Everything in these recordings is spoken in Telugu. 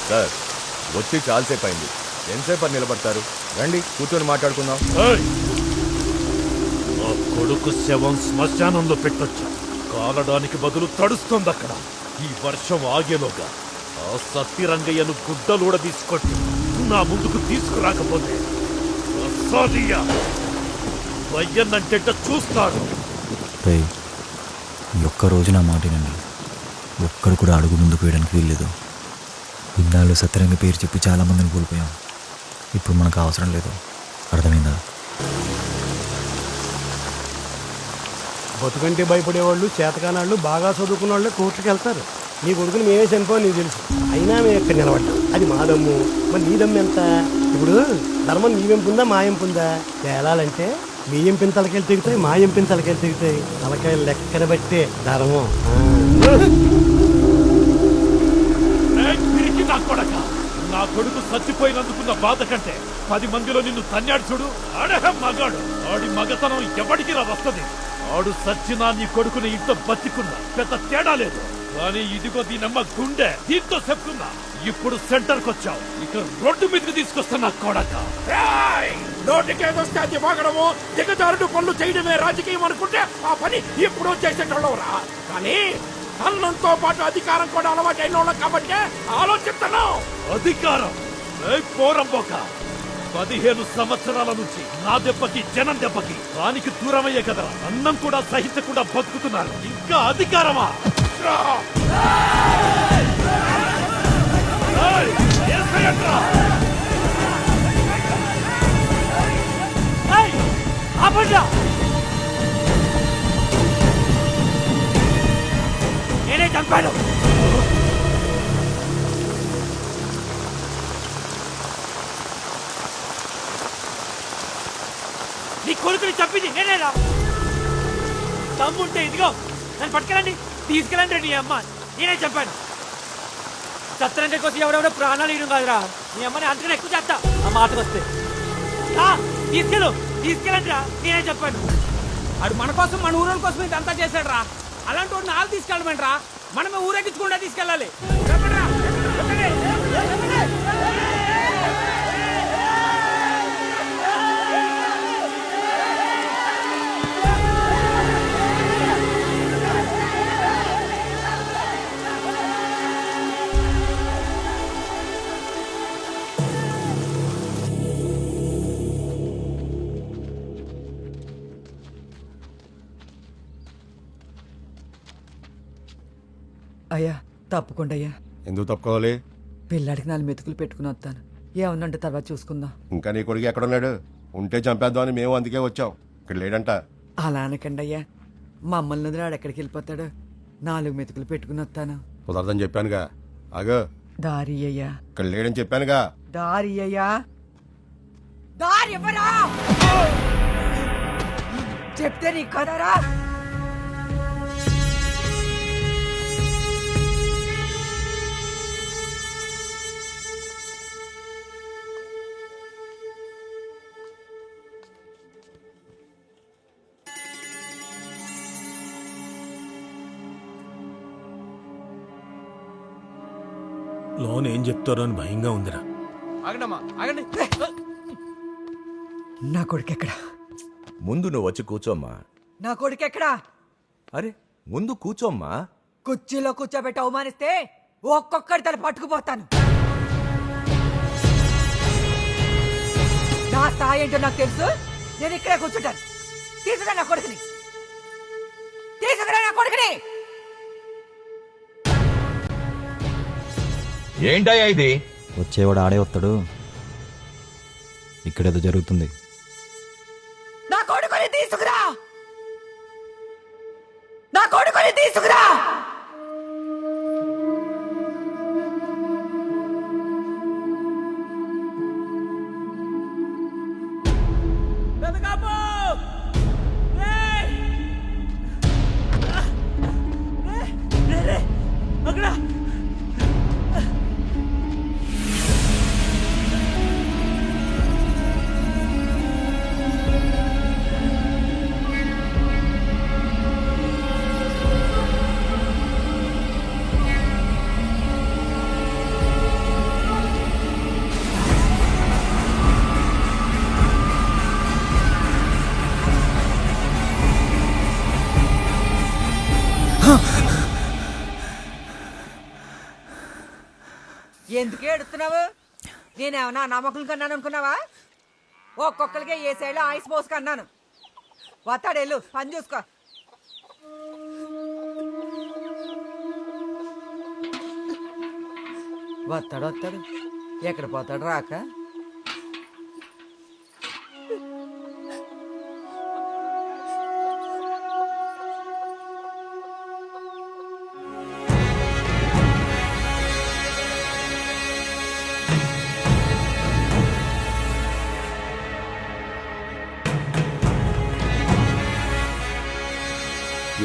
సార్ వచ్చి చాలాసేపు అయింది. ఎంతసేపు నిలబడతారు? రండి కూర్చొని మాట్లాడుకుందాం. నా కొడుకు శవం శ్మశానంలో పెట్టొచ్చా? కాలడానికి బదులు తడుస్తుంది అక్కడ. ఈ వర్షం ఆగేలోగా ఆ సత్తిరంగయ్యను గుడ్డలూడ తీసుకొట్టి నా ముందుకు తీసుకురాకపోతే వయ్యన్నంటే చూస్తాడు. ఈ ఒక్క రోజు నా మాటనండి, ఒక్కడు కూడా అడుగు ముందుకు వేయడానికి వీల్లేదు. ఇన్నాళ్ళు సత్యరంగ పేరు చెప్పి చాలామందిని కోల్పోయాం. ఇప్పుడు మనకు అవసరం లేదు. అర్థమైందా? బతుకంటే భయపడేవాళ్ళు, చేతకానాళ్ళు, బాగా చదువుకున్న వాళ్ళు కోర్టుకి వెళ్తారు. నీ కొడుకుని మేమే చనిపోని నీకు తెలుసు. అయినా మేము ఎక్కడ నిలబడ్డాం. అది మా దమ్ము. మరి నీ దమ్ము ఎంత? ఇప్పుడు ధర్మం నీ వెంపుందా మా ఎంపుందా? తేలాలంటే మీ ఎంపిన తలకాయలు తెగుతాయి, మా ఎంపిన తలకాయలు తెగుతాయి. తలకాయలు లెక్కన బట్టే ధర్మం. నా కొడుకు చచ్చిపోయినందుకున్న బాధ కంటే 10 మందిలో నిన్ను తన్నాడు చూడు, ఆడే మగాడు. ఆడి మగతనం ఎవడికి రా వస్తుంది. ఆడు సచ్చినా నీ కొడుకుని ఇంత బతికున్నా పెద్ద తేడా లేదు. కానీ ఇదిగో దీనమ్మ గుండె, దీంతో చెప్తున్నా. ఇప్పుడు సెంటర్కి వచ్చావు, ఇక రోడ్డు మీదకి తీసుకొస్తున్నా కొడక. నోటికేదొస్తే అది వాగడము, దిగజారుడు పనులు చేయడమే రాజకీయం అనుకుంటే ఆ పని ఎప్పుడో చేసేటోళ్ళవరా. కానీ అన్నంతో పాటు అధికారం కూడా అలవాటైన వాళ్ళం కాబట్టి ఆలోచిస్తున్నావు. అధికారం పోరంబోక 15 సంవత్సరాల నుంచి నా దెబ్బకి జనం దెబ్బకి దానికి దూరమయ్యే కదా అన్నం కూడా సహించకుండా బతుకుతున్నారు. ఇంకా అధికారమా? నేనే చంపాను. నీ కొడుకుని చంపింది నేనేరా. తమ్ముంటే ఇదిగో నన్ను పట్టుకెళ్ళండి, తీసుకెళ్ళండి. నీ అమ్మ నేనే చంపాను. సత్తరంగ కోసం ఎవడెవడో ప్రాణాలు ఇవ్వడం కాదురా. నీ అమ్మని అంతకన్నా ఎక్కువ చేస్తా ఆ మాటకు వస్తే. తీసుకెళ్ళండి రా, నేనే చెప్పాను. ఆడు మన కోసం, మన ఊరోళ్ళ కోసం ఇదంతా చేశాడు రా. అలాంటి వాడిని వాళ్ళు తీసుకెళ్ళమండి రా. మనమే ఊరేగించకుండా తీసుకెళ్ళాలి. అయ్యా తప్పకుండా అయ్యా. ఎందుకు తప్పుకోవాలి? పిల్లాడికి 4 మెతుకులు పెట్టుకుని వస్తాను. ఏమన్నంటే తర్వాత చూసుకుందాం. ఇంకా నీ కొడుకు ఎక్కడున్నాడు? ఉంటే చంపేద్దాం అని మేము అందుకే వచ్చాం. ఇక్కడ లేడంట. అలా అనకండి అయ్యా, మమ్మల్ని వదిలాడు ఎక్కడికి వెళ్ళిపోతాడు. 4 మెతుకులు పెట్టుకుని వస్తాను. కుదరదని చెప్పానుగా. ఆగో దారి అయ్యా. ఇక్కడ లేడని చెప్పానుగా. దారి అయ్యా, దారి ఎవరా చెప్తే నీ కదరా. లోన్ ఏం చెప్తారో అని భయంగా ఉందిరా. నా కొడుకు ఎక్కడా? ముందు నువ్వు వచ్చి కూర్చోమ్మా. నా కొడుకు ఎక్కడా? అరే ముందు కూర్చోమ్మా. కుర్చీలో కూర్చోబెట్టి అవమానిస్తే ఒక్కొక్కడి తల పట్టుకుపోతాను. నా స్థాయి ఏంటో నాకు తెలుసు. నేను ఇక్కడే కూర్చుంటాను. తీసుకురా నా కొడుకుని, తీసుకురా నా కొడుకుని. ఏంటయ్యా ఇది? వచ్చేవాడు ఆడే వస్తాడు. ఇక్కడేదో జరుగుతుంది. నా కొడుకుని తీసుకురా, నా కొడుకుని తీసుకురా. ఎందుకు ఏడుస్తున్నావు? నేనేమన్నా నమ్మకం కన్నాను అనుకున్నావా? ఒక్కొక్కరికే ఏ సైడ్లో ఐస్ పోసుకన్నాను. వస్తాడెళ్ళు, పని చూసుకో. వస్తాడు ఎక్కడ పోతాడు రాక.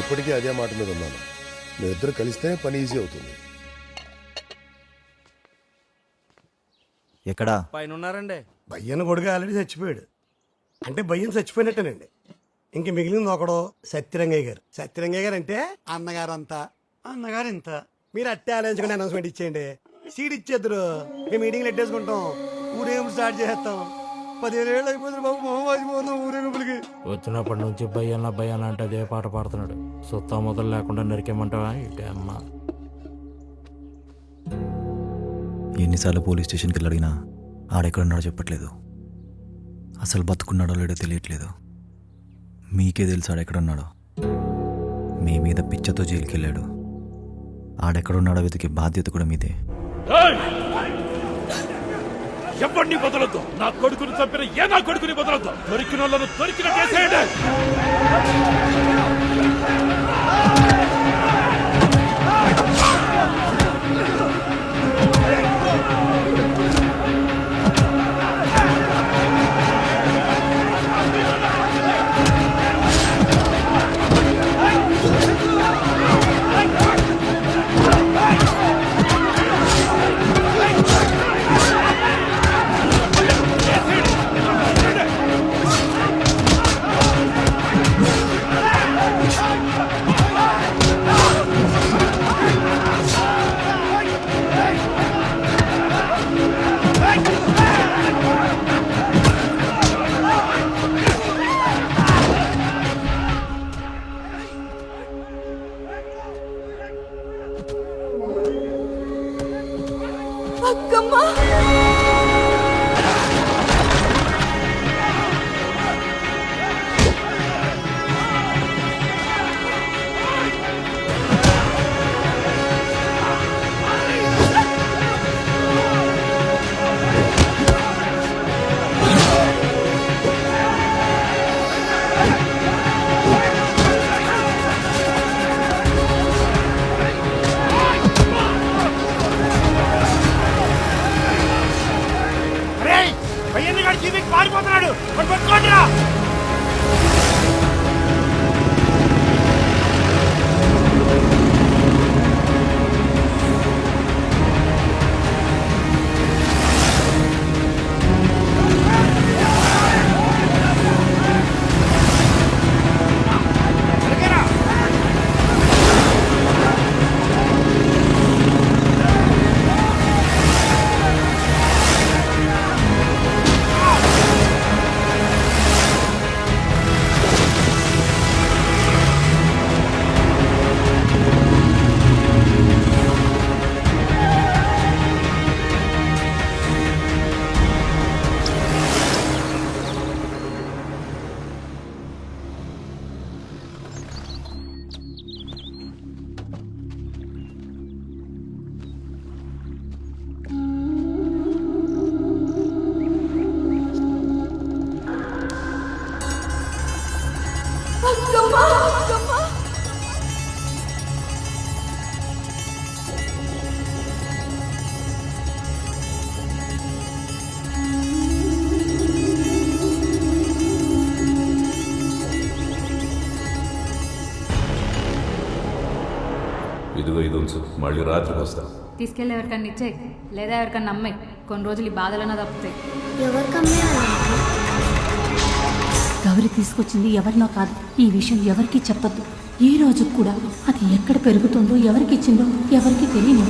ఇప్పటికీ అదే మాట మీద ఉన్నాను. మీరిద్దరు కలిస్తే పని ఈజీ అవుతుంది. ఎక్కడా? పైన ఉన్నారండి. భయ్యన కొడుకు ఆల్రెడీ చచ్చిపోయాడు. అంటే భయ్యం చచ్చిపోయినట్టేనండి. ఇంక మిగిలింది ఒకడు సత్యరంగయ్య గారు. సత్యరంగయ్య గారు అంటే అన్నగారు అంతా, అన్నగారు ఇంత. మీరు అట్టే ఆలోచించుకుని అనౌన్స్మెంట్ ఇచ్చేయండి. సీడ్ ఇచ్చేద్దరు. మేము మీటింగ్లు ఎట్టేసుకుంటాం, ఊరేగింపు స్టార్ట్ చేసేస్తాం. 15 ఏళ్ళు అయిపోతుంది బాబు, మొహం వాసిపోతున్నాం ఊరేగింపులకి. వచ్చినప్పటి నుంచి భయ్యన్న అంటే అదే పాట పాడుతున్నాడు. సుత్తా మొదలు లేకుండా నరికేమంటావా ఇటే అమ్మ. ఎన్నిసార్లు పోలీస్ స్టేషన్కి వెళ్ళి అడిగినా ఆడెక్కడున్నాడో చెప్పట్లేదు. అసలు బతుకున్నాడో లేడో తెలియట్లేదు. మీకే తెలుసు ఆడెక్కడున్నాడో. మీ మీద పిచ్చతో జైలుకి వెళ్ళాడు. ఆడెక్కడున్నాడో వెతికే బాధ్యత కూడా మీదే. ఎవరిని వదలొద్దు. నా కొడుకుని చంపిన నా కొడుకుని వదలొద్దు. దొరికిన వాళ్ళను దొరికిన చేసేయండి. పారిపోతున్నాడు. పట్టుకోండిరా. ఇదిగో ఇది ఉంచు, మళ్ళీ రాత్రికి వస్తా. తీసుకెళ్ళి ఎవరికన్నా ఇచ్చే, లేదా ఎవరికన్నా అమ్మాయి. కొన్ని రోజులు ఈ బాధలన్నా తప్పుతాయి. గౌరి తీసుకొచ్చింది ఎవరినో కాదు. ఈ విషయం ఎవరికీ చెప్పద్దు. ఈ రోజు కూడా అది ఎక్కడ పెరుగుతుందో, ఎవరికి ఇచ్చిందో ఎవరికి తెలియదు.